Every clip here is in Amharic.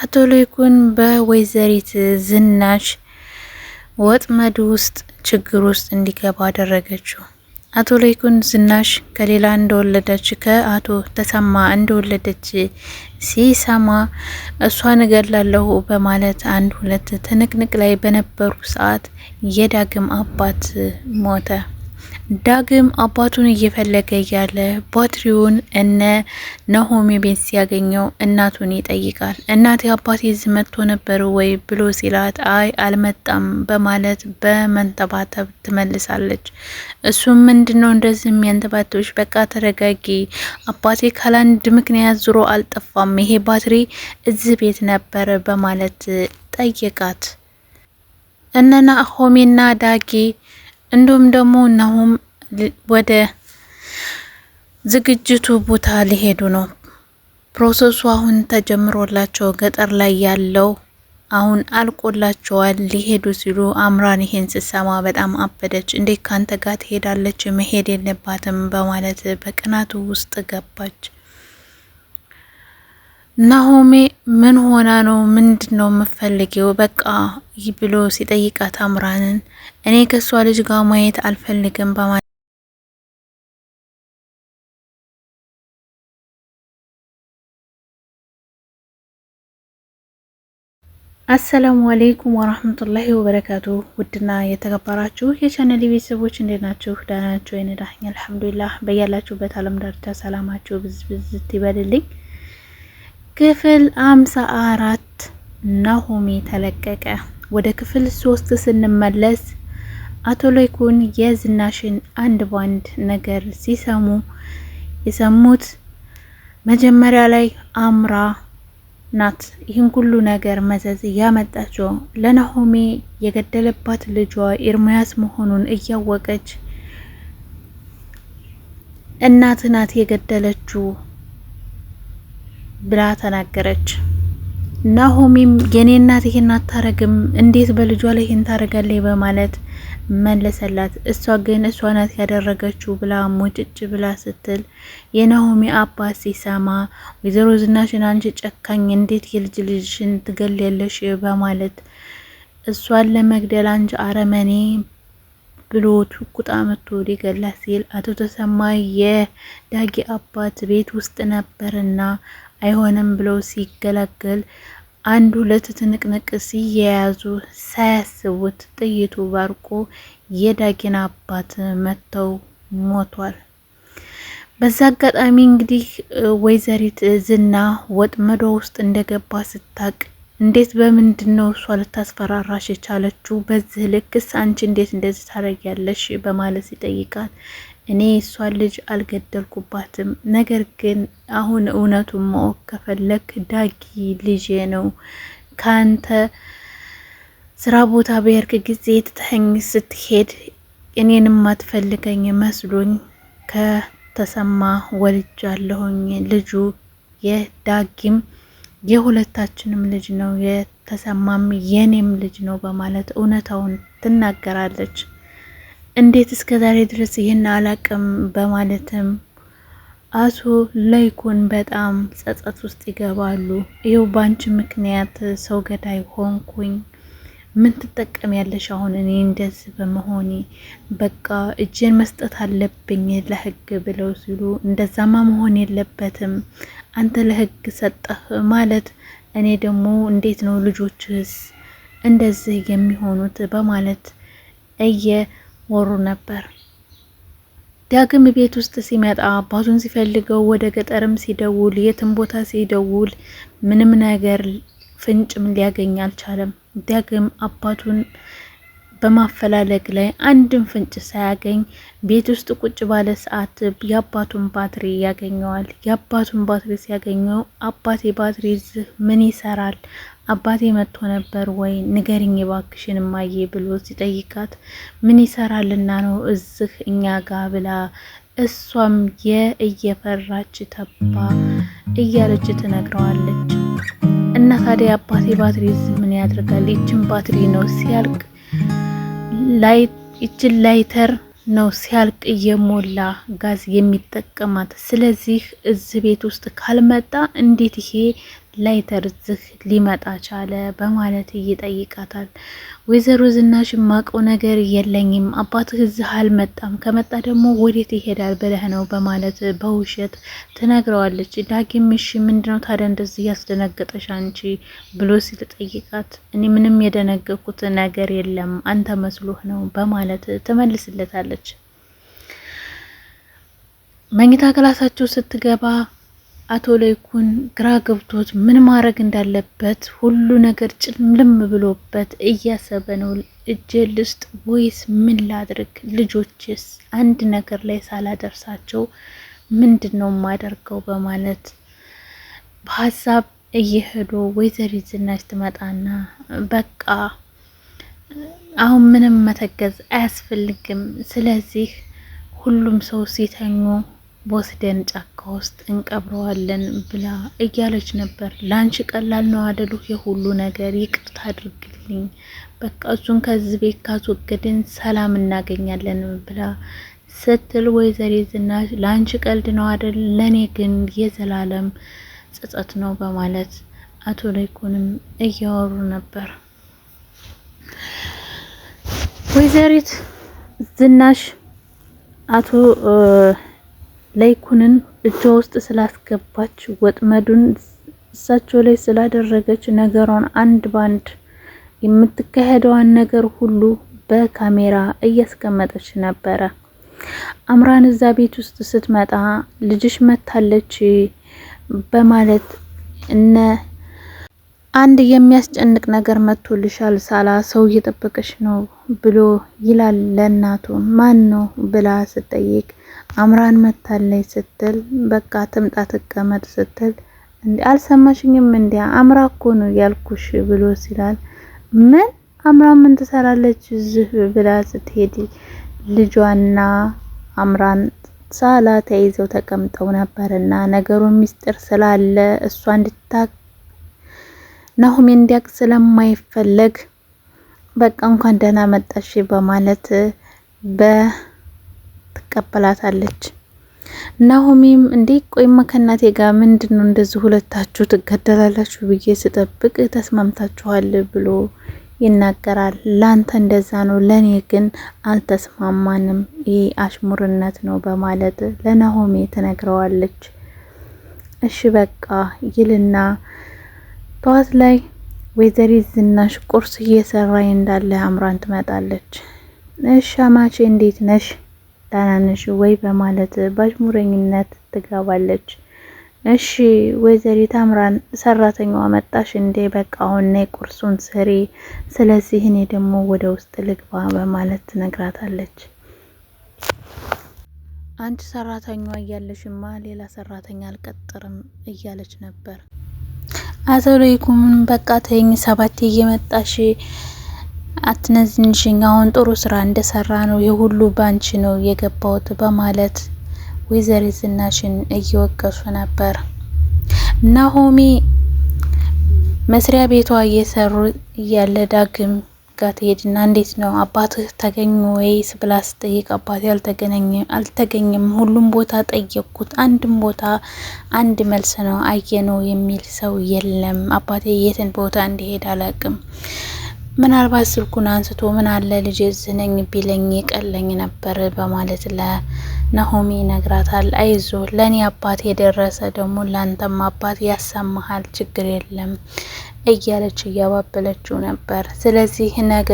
አቶ ለይኩን በወይዘሪት ዝናሽ ወጥመድ ውስጥ ችግር ውስጥ እንዲገባ አደረገችው። አቶ ለይኩን ዝናሽ ከሌላ እንደወለደች ከአቶ ተሰማ እንደወለደች ሲሰማ እሷን እገላለሁ በማለት አንድ ሁለት ትንቅንቅ ላይ በነበሩ ሰዓት የዳግም አባት ሞተ። ዳግም አባቱን እየፈለገ ያለ ባትሪውን እነ ናሆሚ ቤት ሲያገኘው እናቱን ይጠይቃል። እናቴ አባቴ እዚህ መጥቶ ነበር ወይ ብሎ ሲላት አይ አልመጣም በማለት በመንተባተብ ትመልሳለች። እሱም ምንድነው እንደዚህ የሚያንተባተብሽ? በቃ ተረጋጊ፣ አባቴ ካላንድ ምክንያት ዙሮ አልጠፋም፣ ይሄ ባትሪ እዚህ ቤት ነበር በማለት ጠይቃት። እነ ናሆሚና ዳጊ እንዲሁም ደግሞ ናሆም ወደ ዝግጅቱ ቦታ ሊሄዱ ነው። ፕሮሰሱ አሁን ተጀምሮላቸው ገጠር ላይ ያለው አሁን አልቆላቸዋል። ሊሄዱ ሲሉ አምራን ይሄን ስትሰማ በጣም አበደች። እንዴት ካንተ ጋር ትሄዳለች? መሄድ የለባትም በማለት በቅናቱ ውስጥ ገባች። ናሆሜ ምን ሆና ነው? ምንድነው የምፈልገው? በቃ ብሎ ሲጠይቃት አምራንን እኔ ከሷ ልጅ ጋር ማየት አልፈልግም በማለት አሰላሙ አለይኩም ወራህመቱላሂ ወበረካቱ። ውድና የተከበራችሁ የቻናል ቤተሰቦች እንዴት ናችሁ? ደህና ናችሁ? እኔ ደህና ነኝ አልሐምዱሊላህ። በያላችሁበት ዓለም ዳርቻ ሰላማችሁ ብዝብዝት ይበልልኝ። ክፍል 54 ናሆሚ ተለቀቀ። ወደ ክፍል 3 ስንመለስ አቶ ለይኩን የዝናሽን አንድ ባንድ ነገር ሲሰሙ የሰሙት መጀመሪያ ላይ አምራ ናት ይህን ሁሉ ነገር መዘዝ ያመጣችው። ለናሆሚ የገደለባት ልጇ ኤርሚያስ መሆኑን እያወቀች እናት ናት የገደለችው ብላ ተናገረች። ናሆሚም የኔ እናት ይሄን አታረግም፣ እንዴት በልጇ ላይ ይሄን ታረጋለች በማለት መለሰላት። እሷ ግን እሷ ናት ያደረገችው ብላ ሞጭጭ ብላ ስትል የናሆሚ አባት ሲሰማ ወይዘሮ ዝናሽን አንቺ ጨካኝ፣ እንዴት የልጅ ልጅሽን ትገለለሽ በማለት እሷን ለመግደል አንቺ አረመኔ ብሎ ቁጣ መጥቶ ሊገላት ሲል አቶ ተሰማ የዳጊ አባት ቤት ውስጥ ነበርና አይሆንም ብሎ ሲገላገል አንድ ሁለት ትንቅንቅ ሲያያዙ ሳያስቡት ጥይቱ ባርቆ የዳጊን አባት መተው ሞቷል። በዛ አጋጣሚ እንግዲህ ወይዘሪት ዝና ወጥመዷ ውስጥ እንደገባ ስታቅ እንዴት በምንድነው እሷ ልታስፈራራሽ የቻለችው? በዚህ ልክስ አንቺ እንዴት እንደዚህ ታረጊያለሽ? በማለት ሲጠይቃት እኔ እሷን ልጅ አልገደልኩባትም፣ ነገር ግን አሁን እውነቱን ማወቅ ከፈለክ ዳጊ ልጄ ነው። ካንተ ስራ ቦታ በየርክ ጊዜ ትተኸኝ ስትሄድ እኔንም አትፈልገኝ መስሎኝ ከተሰማ ወልጃለሁኝ። ልጁ የዳጊም የሁለታችንም ልጅ ነው፣ የተሰማም የኔም ልጅ ነው በማለት እውነታውን ትናገራለች። እንዴት እስከ ዛሬ ድረስ ይሄን አላቅም በማለትም አቶ ለይኩን በጣም ጸጸት ውስጥ ይገባሉ። ይኸው ባንቺ ምክንያት ሰው ገዳይ ሆንኩኝ፣ ምን ትጠቀሚያለሽ አሁን እኔ እንደዚህ በመሆኔ? በቃ እጄን መስጠት አለብኝ ለህግ ብለው ሲሉ እንደዛማ መሆን የለበትም፣ አንተ ለህግ ሰጠህ ማለት እኔ ደግሞ እንዴት ነው ልጆችስ እንደዚህ የሚሆኑት በማለት ወሩ ነበር። ዳግም ቤት ውስጥ ሲመጣ አባቱን ሲፈልገው ወደ ገጠርም ሲደውል የትም ቦታ ሲደውል ምንም ነገር ፍንጭም ሊያገኝ አልቻለም። ዳግም አባቱን በማፈላለግ ላይ አንድም ፍንጭ ሳያገኝ ቤት ውስጥ ቁጭ ባለ ሰዓት የአባቱን ባትሪ ያገኘዋል። የአባቱን ባትሪ ሲያገኘው አባቴ ባትሪ እዚህ ምን ይሰራል? አባቴ መጥቶ ነበር ወይ? ንገሪኝ ባክሽን እማዬ ብሎ ሲጠይቃት ምን ይሰራልና ነው እዚህ እኛ ጋር ብላ እሷም እየፈራች ተባ እያለች ትነግረዋለች። እና ታዲያ አባቴ ባትሪ እዚህ ምን ያደርጋል? ይችን ባትሪ ነው ሲያልቅ ይችን ላይተር ነው ሲያልቅ እየሞላ ጋዝ የሚጠቀማት። ስለዚህ እዚህ ቤት ውስጥ ካልመጣ እንዴት ይሄ ላይተር ዝህ ሊመጣ ቻለ በማለት ይጠይቃታል። ወይዘሮ ዝናሽ ማቀው ነገር የለኝም፣ አባትህ እዚህ አልመጣም፣ ከመጣ ደግሞ ወዴት ይሄዳል ብለህ ነው በማለት በውሸት ትነግረዋለች። ዳግም እሺ ምንድነው ታዲያ እንደዚህ ያስደነገጠሽ አንቺ ብሎ ሲጠይቃት እኔ ምንም የደነገኩት ነገር የለም አንተ መስሎህ ነው በማለት ትመልስለታለች። መኝታ ክላሳቸው ስትገባ አቶ ለይኩን ግራ ገብቶት ምን ማድረግ እንዳለበት ሁሉ ነገር ጭልምልም ብሎበት እያሰበ ነው። እጄ ልስጥ ወይስ ምን ላድርግ? ልጆችስ አንድ ነገር ላይ ሳላደርሳቸው ምንድነው ማደርገው? በማለት በሀሳብ እየሄዱ ወይዘሪት ዝናሽ ትመጣና በቃ አሁን ምንም መተገዝ አያስፈልግም፣ ስለዚህ ሁሉም ሰው ሲተኙ ወስደን ጫካ ውስጥ እንቀብረዋለን ብላ እያለች ነበር። ላንቺ ቀላል ነው አደሉ የሁሉ ነገር? ይቅርታ አድርግልኝ፣ በቃ እሱን ከዚህ ቤት ካስወገድን ሰላም እናገኛለን ብላ ስትል ወይዘሪት ዝናሽ ላንቺ ቀልድ ነው አደል፣ ለኔ ግን የዘላለም ጸጸት ነው በማለት አቶ ለይኩንም እያወሩ ነበር። ወይዘሪት ዝናሽ አቶ ለይኩንን እጇ ውስጥ ስላስገባች ወጥመዱን እሳቸው ላይ ስላደረገች ነገሯን አንድ ባንድ የምትካሄደዋን ነገር ሁሉ በካሜራ እያስቀመጠች ነበረ። አምራን እዛ ቤት ውስጥ ስትመጣ ልጅሽ መታለች በማለት አንድ የሚያስጨንቅ ነገር መጥቶልሻል፣ ሳላ ሰው እየጠበቀሽ ነው ብሎ ይላል ለእናቱ። ማን ነው ብላ ስትጠይቅ አምራን መታለች ስትል በቃ ትምጣ ትቀመጥ ስትል እንዴ አልሰማሽኝም እንዴ አምራ እኮ ነው ያልኩሽ ብሎ ሲላል ምን አምራ ምን ትሰራለች እዚህ ብላ ስትሄድ ልጇና አምራን ሳላ ተይዘው ተቀምጠው ነበርና ነገሩን ሚስጥር ስላለ እሷ እንድታቅ ናሆም እንዲያቅ ስለማይፈለግ በቃ እንኳን ደህና መጣሽ በማለት ትቀበላታለች። ናሆሚም እንዴ ቆይማ ከእናቴ ጋር ምንድነው እንደዚህ ሁለታችሁ ትገደላላችሁ ብዬ ስጠብቅ ተስማምታችኋል ብሎ ይናገራል። ላንተ እንደዛ ነው፣ ለኔ ግን አልተስማማንም፣ ይሄ አሽሙርነት ነው በማለት ለናሆሜ ትነግረዋለች። እሺ በቃ ይልና ጠዋት ላይ ወይዘሪት ዝናሽ ቁርስ እየሰራይ እንዳለ አምራን ትመጣለች። እሺ አማቼ እንዴት ነሽ ደህና ነሽ ወይ በማለት ባሽሙረኝነት ትገባለች። እሺ ወይዘሪት አምራን ሰራተኛዋ መጣሽ እንዴ? በቃ አሁን ነይ ቁርሱን ስሪ፣ ስለዚህ እኔ ደግሞ ወደ ውስጥ ልግባ በማለት ትነግራታለች። አንቺ ሰራተኛዋ እያለሽማ ሌላ ሰራተኛ አልቀጥርም እያለች ነበር። አቶ ለይኩን በቃ ተይኝ፣ ሰባቴ እየመጣሽ አትነዝንሽኝ፣ አሁን ጥሩ ስራ እንደሰራ ነው የሁሉ ባንቺ ነው የገባውት በማለት ወይዘሪት ዝናሽን እየወቀሱ ነበር። ናሆሚ መስሪያ ቤቷ እየሰሩ እያለ ዳግም ጋር ትሄድና እንዴት ነው አባትህ ተገኙ ወይስ ብላ ስትጠይቅ አባቴ አልተገኘም፣ ሁሉም ቦታ ጠየቅኩት፣ አንድም ቦታ አንድ መልስ ነው አየነው የሚል ሰው የለም፣ አባቴ የትን ቦታ እንዲሄድ አላቅም፣ ምናልባት ስልኩን አንስቶ ምን አለ ልጅ ዝነኝ ቢለኝ ቀለኝ ነበር በማለት ለናሆሚ ነግራታል። አይዞ ለኔ አባት የደረሰ ደግሞ ላንተም አባት ያሰማሃል፣ ችግር የለም እያለች እያባበለችው ነበር። ስለዚህ ነገ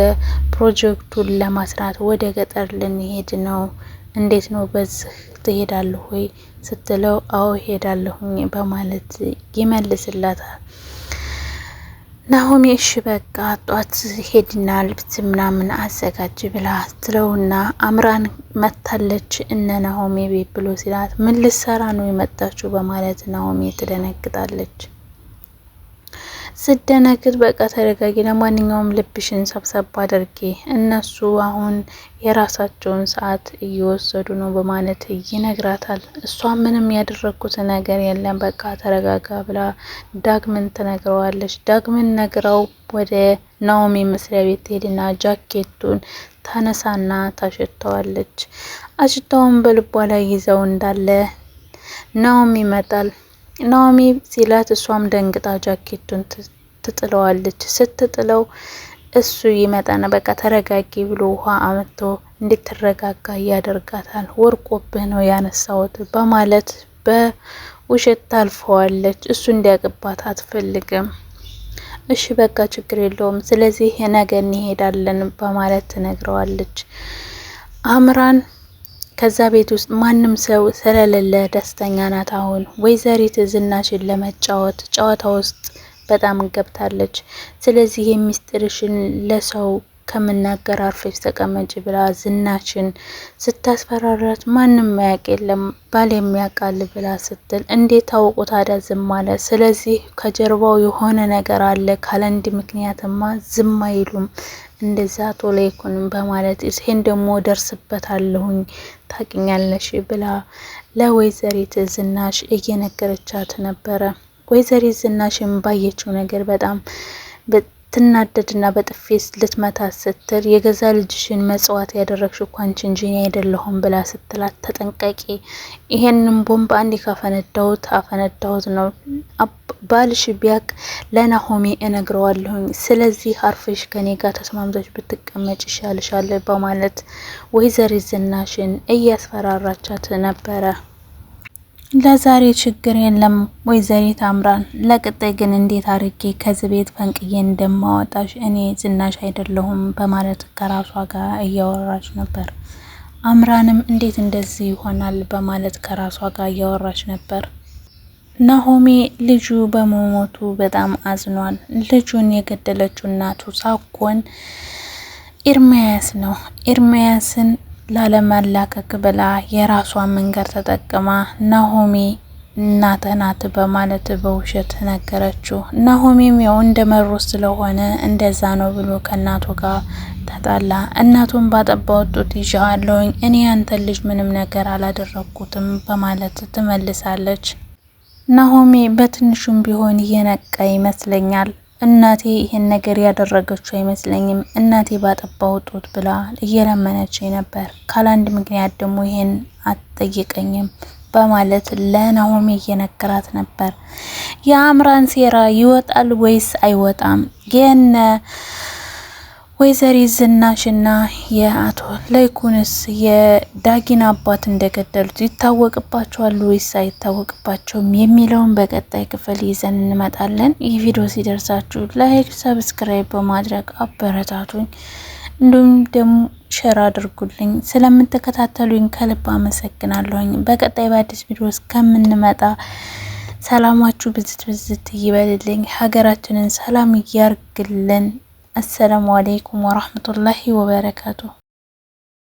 ፕሮጀክቱን ለማስራት ወደ ገጠር ልንሄድ ነው፣ እንዴት ነው በዚህ ትሄዳለህ ወይ ስትለው አዎ ሄዳለሁኝ በማለት ይመልስላታል። ናሆሚ እሺ በቃ ጧት ሄድና ልብስ ምናምን አዘጋጅ ብላ ትለውና አምራን መታለች እነ ናሆሚ ቤት ብሎ ሲላት ምን ልትሰራ ነው የመጣችው በማለት ናሆሚ ትደነግጣለች። ስደነግጥ በቃ ተረጋጊ፣ ለማንኛውም ልብሽን ሰብሰብ አድርጌ እነሱ አሁን የራሳቸውን ሰዓት እየወሰዱ ነው በማለት ይነግራታል። እሷ ምንም ያደረኩት ነገር የለም በቃ ተረጋጋ ብላ ዳግምን ትነግረዋለች። ዳግምን ነግራው ወደ ናሆሚ መስሪያ ቤት ትሄድና ጃኬቱን ታነሳና ታሸተዋለች። አሽታውን በልቧ ላይ ይዘው እንዳለ ናሆሚ ይመጣል። ናኦሚ ሲላት እሷም ደንግጣ ጃኬቱን ትጥለዋለች። ስትጥለው እሱ ይመጣና በቃ ተረጋጊ ብሎ ውሃ አመጥቶ እንድትረጋጋ ያደርጋታል። ወርቆብህ ነው ያነሳውት በማለት በውሸት ታልፈዋለች። እሱ እንዲያገባት አትፈልግም። እሺ በቃ ችግር የለውም ስለዚህ ነገ እንሄዳለን በማለት ትነግረዋለች። አምራን ከዛ ቤት ውስጥ ማንም ሰው ስለሌለ ደስተኛ ናት። አሁን ወይዘሪት ዝናሽን ለመጫወት ጨዋታ ውስጥ በጣም ገብታለች። ስለዚህ የሚስጥርሽን ለሰው ከምናገር አርፈሽ ተቀመጭ ብላ ዝናሽን ስታስፈራራት ማንም ማያቅ የለም ባል የሚያቃል ብላ ስትል እንዴት ታውቁ ታዲያ ዝም አለ? ስለዚህ ከጀርባው የሆነ ነገር አለ ካለንድ ምክንያትማ ዝም አይሉም እንደዛ ቶሎ ይኩን በማለት ይሄን ደግሞ ደርስበታለሁኝ ታቂኛለሽ ብላ ለወይዘሪት ዝናሽ እየነገረቻት ነበረ። ወይዘሪት ዝናሽም ባየችው ነገር በጣም ትናደድና በጥፊስ ልትመታት ስትል የገዛ ልጅሽን መጽዋት ያደረግሽ እኮ አንቺ እንጂ እኔ አይደለሁም ብላ ስትላት ተጠንቀቂ፣ ይሄንን ቦምብ አንዴ ካፈነዳሁት ነው ባልሽ ቢያቅ ለናሆሜ እነግረዋለሁኝ። ስለዚህ አርፈሽ ከኔ ጋር ተስማምተሽ ብትቀመጭ ይሻልሻል በማለት ወይዘሪት ዝናሽን እያስፈራራቻት ነበረ። ለዛሬ ችግር የለም ወይዘሪት አምራን፣ ለቀጣይ ግን እንዴት አርጌ ከዚህ ቤት ፈንቅዬ እንደማወጣሽ እኔ ዝናሽ አይደለሁም በማለት ከራሷ ጋር እያወራች ነበር። አምራንም እንዴት እንደዚህ ይሆናል በማለት ከራሷ ጋር እያወራች ነበር። ናሆሜ ልጁ በመሞቱ በጣም አዝኗል። ልጁን የገደለችው እናቱ ሳኮን ኤርሚያስ ነው። ኤርሚያስን ላለማላከክ ብላ የራሷን መንገድ ተጠቅማ ናሆሜ እናትህ ናት በማለት በውሸት ነገረችው። ናሆሜም ያው እንደመሩ ስለሆነ እንደዛ ነው ብሎ ከእናቱ ጋር ተጣላ። እናቱን ባጠባው ጡት ይዣለሁኝ እኔ ያንተን ልጅ ምንም ነገር አላደረኩትም በማለት ትመልሳለች። ናሆሜ በትንሹም ቢሆን እየነቃ ይመስለኛል። እናቴ ይሄን ነገር ያደረገችው አይመስለኝም እናቴ ባጠባው ጡት ብላ እየለመነች ነበር። ካላንድ ምክንያት ደግሞ ይሄን አትጠይቀኝም በማለት ለናሆሜ እየነገራት ነበር። የአምራን ሴራ ይወጣል ወይስ አይወጣም? የነ ወይዘሪት ዝናሽና የአቶ ለይኩንስ የዳጊን አባት እንደገደሉት ይታወቅባቸዋል ወይስ አይታወቅባቸውም የሚለውን በቀጣይ ክፍል ይዘን እንመጣለን። ይህ ቪዲዮ ሲደርሳችሁ ላይክ፣ ሰብስክራይብ በማድረግ አበረታቱኝ። እንዲሁም ደግሞ ሼር አድርጉልኝ። ስለምትከታተሉኝ ከልብ አመሰግናለሁኝ። በቀጣይ በአዲስ ቪዲዮ እስከምንመጣ ሰላማችሁ ብዝት ይበልልኝ። ሀገራችንን ሰላም ያርግልን። አሰላሙ አለይኩም ወራህመቱላሂ ወበረካቱ።